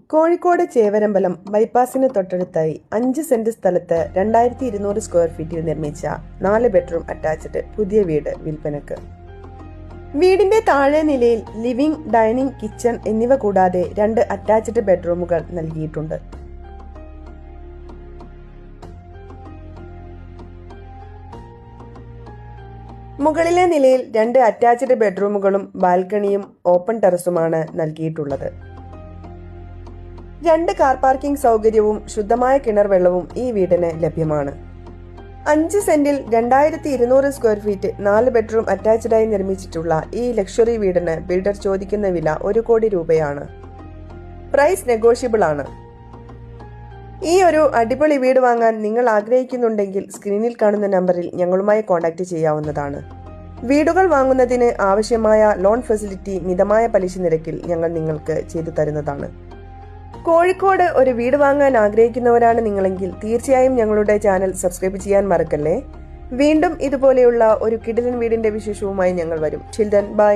കോഴിക്കോട് ചേവരമ്പലം ബൈപ്പാസിന് തൊട്ടടുത്തായി 5 സെന്റ് സ്ഥലത്ത് 2200 സ്ക്വയർ ഫീറ്റിൽ നിർമ്മിച്ച 4 ബെഡ്റൂം അറ്റാച്ച്ഡ് പുതിയ വീട് വിൽപ്പനക്ക്. വീടിന്റെ താഴെ നിലയിൽ ലിവിംഗ്, ഡൈനിങ്, കിച്ചൺ എന്നിവ കൂടാതെ 2 അറ്റാച്ച്ഡ് ബെഡ്റൂമുകൾ നൽകിയിട്ടുണ്ട്. മുകളിലെ നിലയിൽ 2 അറ്റാച്ച്ഡ് ബെഡ്റൂമുകളും ബാൽക്കണിയും ഓപ്പൺ ടെറസുമാണ് നൽകിയിട്ടുള്ളത്. 2 കാർ പാർക്കിംഗ് സൗകര്യവും ശുദ്ധമായ കിണർ വെള്ളവും ഈ വീടിന് ലഭ്യമാണ്. 5 സെന്റിൽ 2200 സ്ക്വയർ ഫീറ്റ് 4 ബെഡ്റൂം അറ്റാച്ച്ഡായി നിർമ്മിച്ചിട്ടുള്ള ഈ ലക്ഷറി വീടിന് ബിൽഡർ ചോദിക്കുന്ന വില 1 കോടി രൂപയാണ്. പ്രൈസ് നെഗോഷ്യബിൾ ആണ്. ഈ ഒരു അടിപൊളി വീട് വാങ്ങാൻ നിങ്ങൾ ആഗ്രഹിക്കുന്നുണ്ടെങ്കിൽ സ്ക്രീനിൽ കാണുന്ന നമ്പറിൽ ഞങ്ങളുമായി കോൺടാക്ട് ചെയ്യാവുന്നതാണ്. വീടുകൾ വാങ്ങുന്നതിന് ആവശ്യമായ ലോൺ ഫെസിലിറ്റി മിതമായ പലിശ നിരക്കിൽ ഞങ്ങൾ നിങ്ങൾക്ക് ചെയ്തു തരുന്നതാണ്. കോഴിക്കോട് ഒരു വീട് വാങ്ങാൻ ആഗ്രഹിക്കുന്നവരാണ് നിങ്ങളെങ്കിൽ തീർച്ചയായും ഞങ്ങളുടെ ചാനൽ സബ്സ്ക്രൈബ് ചെയ്യാൻ മറക്കല്ലേ. വീണ്ടും ഇതുപോലെയുള്ള ഒരു കിടിലൻ വീടിന്റെ വിശേഷവുമായി ഞങ്ങൾ വരും. Till then bye.